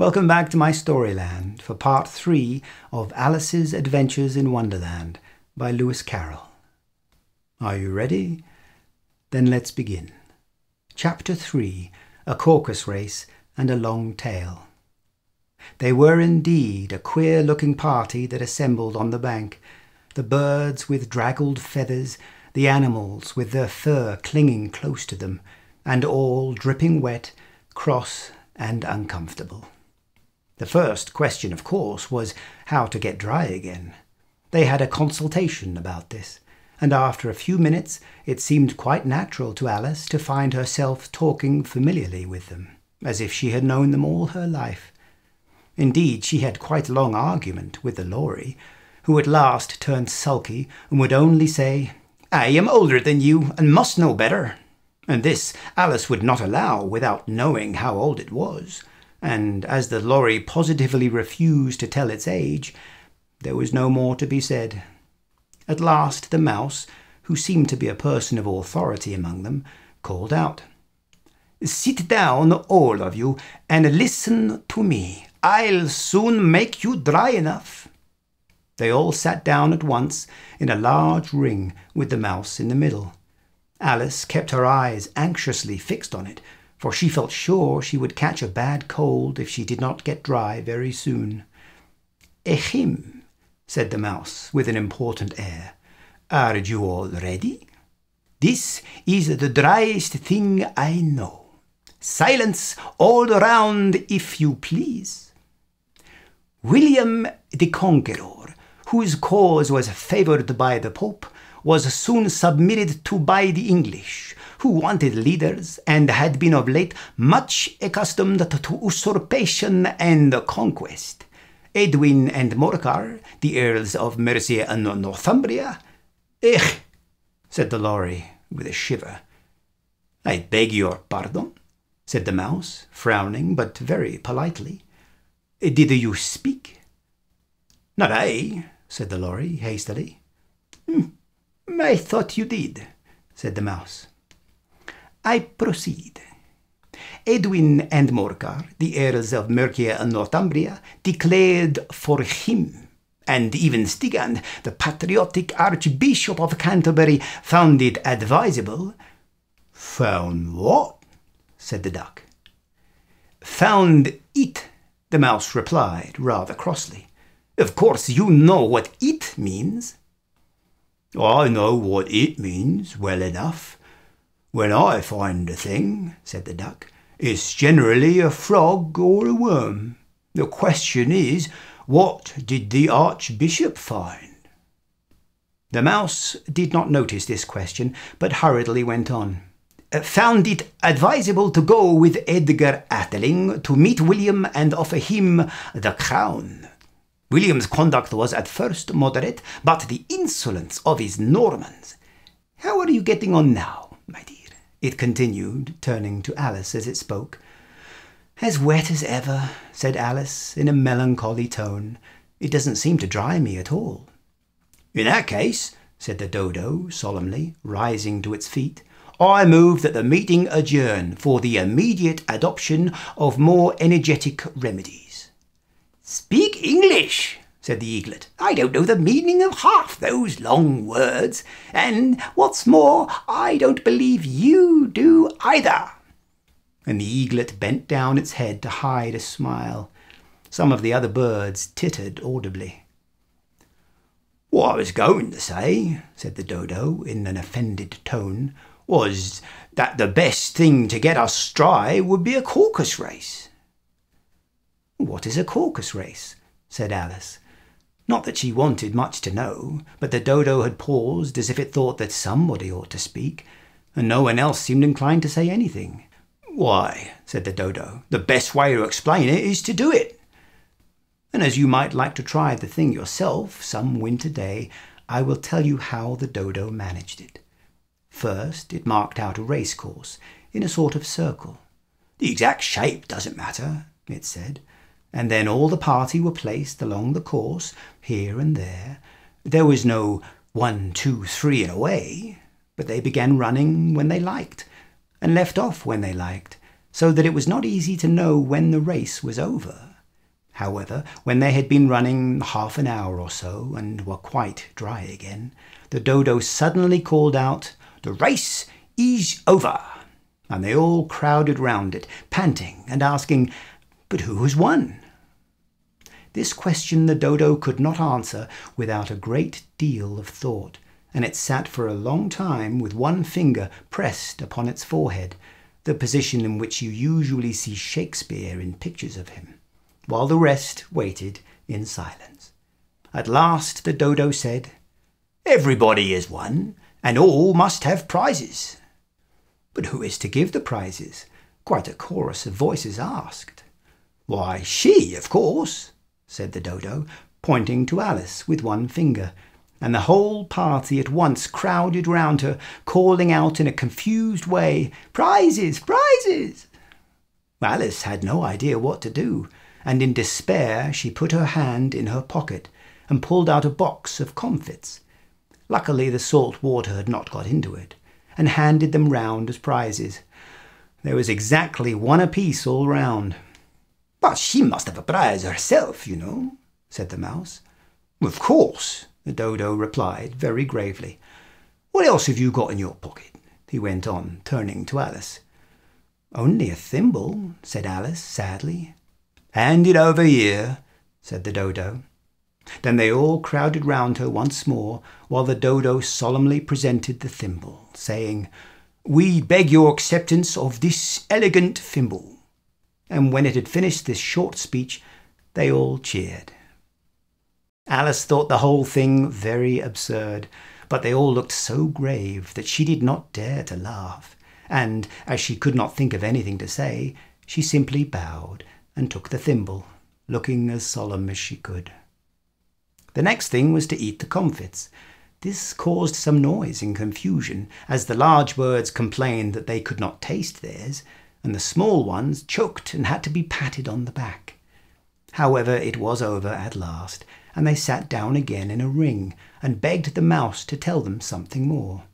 Welcome back to my Storyland for part 3 of Alice's Adventures in Wonderland by Lewis Carroll. Are you ready? Then let's begin. Chapter 3, A Caucus-Race and a Long Tail. They were indeed a queer-looking party that assembled on the bank, the birds with draggled feathers, the animals with their fur clinging close to them, and all dripping wet, cross and uncomfortable. The first question, of course, was how to get dry again. They had a consultation about this, and after a few minutes it seemed quite natural to Alice to find herself talking familiarly with them, as if she had known them all her life. Indeed, she had quite a long argument with the Lory, who at last turned sulky and would only say, "I am older than you and must know better." And this Alice would not allow without knowing how old it was. And as the Lory positively refused to tell its age, there was no more to be said. At last the Mouse, who seemed to be a person of authority among them, called out, "Sit down, all of you, and listen to me. I'll soon make you dry enough." They all sat down at once in a large ring with the Mouse in the middle. Alice kept her eyes anxiously fixed on it, for she felt sure she would catch a bad cold if she did not get dry very soon. "Ahem," said the Mouse with an important air. "Are you all ready? This is the driest thing I know. Silence all around, if you please. William the Conqueror, whose cause was favoured by the Pope, was soon submitted to by the English, who wanted leaders and had been of late much accustomed to usurpation and conquest. Edwin and Morcar, the Earls of Mercia and Northumbria—" "Eh," said the Lory with a shiver. "I beg your pardon," said the Mouse, frowning, but very politely. "Did you speak?" "Not I," said the Lory hastily. "I thought you did," said the Mouse. "I proceed. Edwin and Morcar, the Earls of Mercia and Northumbria, declared for him, and even Stigand, the patriotic Archbishop of Canterbury, found it advisable—" "Found what?" said the Duck. "Found it," the Mouse replied rather crossly. "Of course you know what it means." "I know what it means well enough. When I find a thing," said the Duck, "it's generally a frog or a worm. The question is, what did the Archbishop find?" The Mouse did not notice this question, but hurriedly went on. "Found it advisable to go with Edgar Atheling to meet William and offer him the crown. William's conduct was at first moderate, but the insolence of his Normans— How are you getting on now, my dear?" it continued, turning to Alice as it spoke. "As wet as ever," said Alice in a melancholy tone. "It doesn't seem to dry me at all." "In that case," said the Dodo solemnly, rising to its feet, "I move that the meeting adjourn for the immediate adoption of more energetic remedies." "Speak English," said the Eaglet. "I don't know the meaning of half those long words, and what's more, I don't believe you do either." And the Eaglet bent down its head to hide a smile. Some of the other birds tittered audibly. "What I was going to say," said the Dodo in an offended tone, "was that the best thing to get us dry would be a Caucus-Race." "What is a Caucus-Race?" said Alice. Not that she wanted much to know, but the Dodo had paused as if it thought that somebody ought to speak, and no one else seemed inclined to say anything. "Why," said the Dodo, "the best way to explain it is to do it. And as you might like to try the thing yourself some winter day, I will tell you how the Dodo managed it. First, it marked out a race course in a sort of circle. The exact shape doesn't matter, it said. And then all the party were placed along the course, here and there. There was no 1, 2, 3 and away, but they began running when they liked, and left off when they liked, so that it was not easy to know when the race was over. However, when they had been running half an hour or so and were quite dry again, the Dodo suddenly called out, "The race is over!" And they all crowded round it, panting and asking, "But who has won?" This question the Dodo could not answer without a great deal of thought, and it sat for a long time with one finger pressed upon its forehead, the position in which you usually see Shakespeare in pictures of him, while the rest waited in silence. At last the Dodo said, "Everybody has won, and all must have prizes." "But who is to give the prizes?" quite a chorus of voices asked. "Why, she, of course," said the Dodo, pointing to Alice with one finger, and the whole party at once crowded round her, calling out in a confused way, "Prizes! Prizes!" Alice had no idea what to do, and in despair she put her hand in her pocket and pulled out a box of comfits. Luckily the salt water had not got into it, and handed them round as prizes. There was exactly one apiece all round. "But she must have a prize herself, you know," said the Mouse. "Of course," the Dodo replied very gravely. "What else have you got in your pocket?" he went on, turning to Alice. "Only a thimble," said Alice sadly. "Hand it over here," said the Dodo. Then they all crowded round her once more, while the Dodo solemnly presented the thimble, saying, "We beg your acceptance of this elegant thimble." And when it had finished this short speech, they all cheered. Alice thought the whole thing very absurd, but they all looked so grave that she did not dare to laugh, and, as she could not think of anything to say, she simply bowed and took the thimble, looking as solemn as she could. The next thing was to eat the comfits. This caused some noise and confusion, as the large birds complained that they could not taste theirs, and the small ones choked and had to be patted on the back. However, it was over at last, and they sat down again in a ring and begged the Mouse to tell them something more.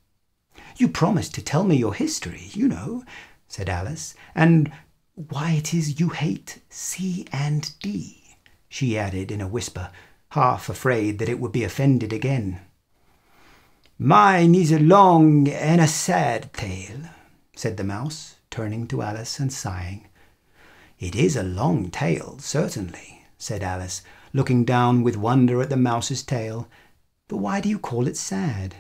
"You promised to tell me your history, you know," said Alice, "and why it is you hate C and D," she added in a whisper, half afraid that it would be offended again. "Mine is a long and a sad tale," said the Mouse, turning to Alice and sighing. "It is a long tale, certainly," said Alice, looking down with wonder at the Mouse's tail. "But why do you call it sad?"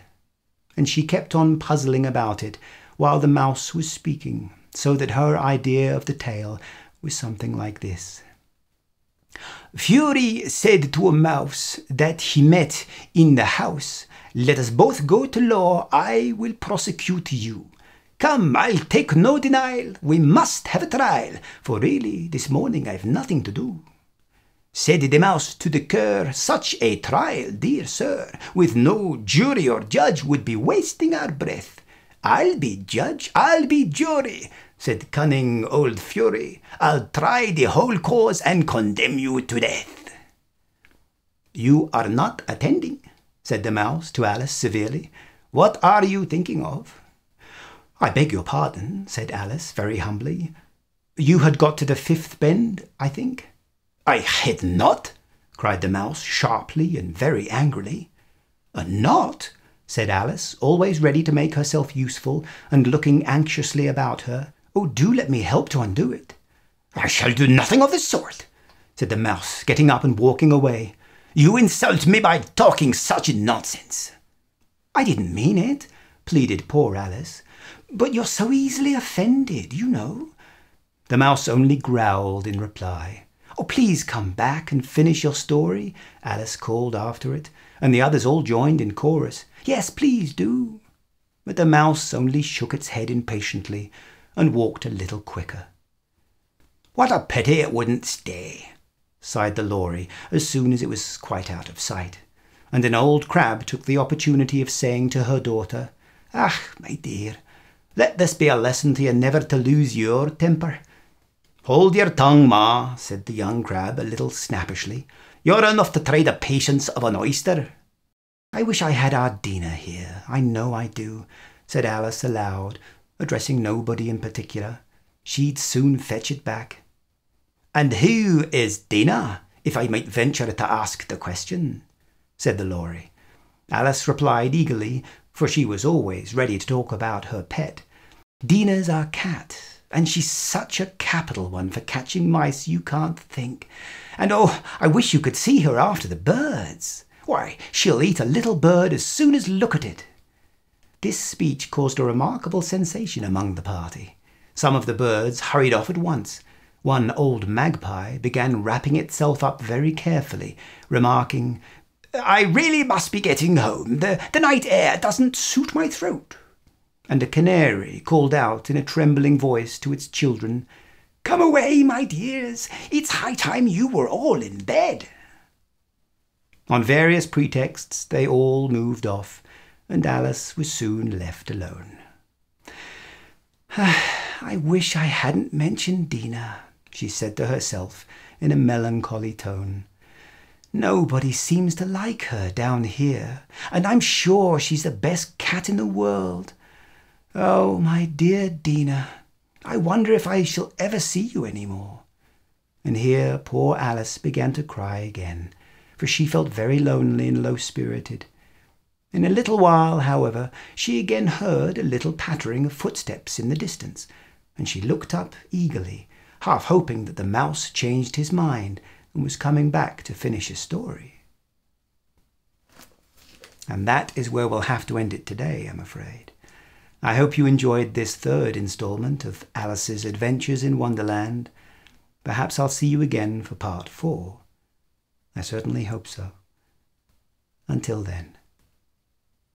And she kept on puzzling about it while the Mouse was speaking, so that her idea of the tale was something like this. "Fury said to a mouse that he met in the house, 'Let us both go to law, I will prosecute you. Come, I'll take no denial, we must have a trial, for really this morning I've nothing to do.' Said the mouse to the cur, 'Such a trial, dear sir, with no jury or judge would be wasting our breath.' 'I'll be judge, I'll be jury,' said cunning old Fury. 'I'll try the whole cause and condemn you to death.'" "You are not attending," said the Mouse to Alice severely. "What are you thinking of?" "I beg your pardon," said Alice very humbly. "You had got to the fifth bend, I think?" "I had not," cried the Mouse sharply and very angrily. "Not?" said Alice, always ready to make herself useful and looking anxiously about her. "Oh, do let me help to undo it." "I shall do nothing of the sort," said the Mouse, getting up and walking away. "You insult me by talking such nonsense." "I didn't mean it," pleaded poor Alice. "But you're so easily offended, you know." The Mouse only growled in reply. "Oh, please come back and finish your story," Alice called after it, and the others all joined in chorus. "Yes, please do." But the Mouse only shook its head impatiently and walked a little quicker. "What a pity it wouldn't stay," sighed the Lory as soon as it was quite out of sight, and an old crab took the opportunity of saying to her daughter, "Ah, my dear, let this be a lesson to you never to lose your temper." "Hold your tongue, Ma," said the young crab a little snappishly. "You're enough to try the patience of an oyster." "I wish I had our Dina here, I know I do," said Alice aloud, addressing nobody in particular. "She'd soon fetch it back." "And who is Dina?" if I might venture to ask the question," said the Lory. Alice replied eagerly, for she was always ready to talk about her pet. "Dina's our cat, and she's such a capital one for catching mice you can't think. And oh, I wish you could see her after the birds. Why, she'll eat a little bird as soon as look at it." This speech caused a remarkable sensation among the party. Some of the birds hurried off at once. One old magpie began wrapping itself up very carefully, remarking, "I really must be getting home. The night air doesn't suit my throat." And a canary called out in a trembling voice to its children, "Come away, my dears. It's high time you were all in bed." On various pretexts they all moved off, and Alice was soon left alone. "I wish I hadn't mentioned Dina," she said to herself in a melancholy tone. "Nobody seems to like her down here, and I'm sure she's the best cat in the world. Oh, my dear Dina, I wonder if I shall ever see you any more." And here poor Alice began to cry again, for she felt very lonely and low-spirited. In a little while, however, she again heard a little pattering of footsteps in the distance, and she looked up eagerly, half hoping that the mouse changed his mind and was coming back to finish his story. And that is where we'll have to end it today, I'm afraid. I hope you enjoyed this third installment of Alice's Adventures in Wonderland. Perhaps I'll see you again for part 4. I certainly hope so. Until then.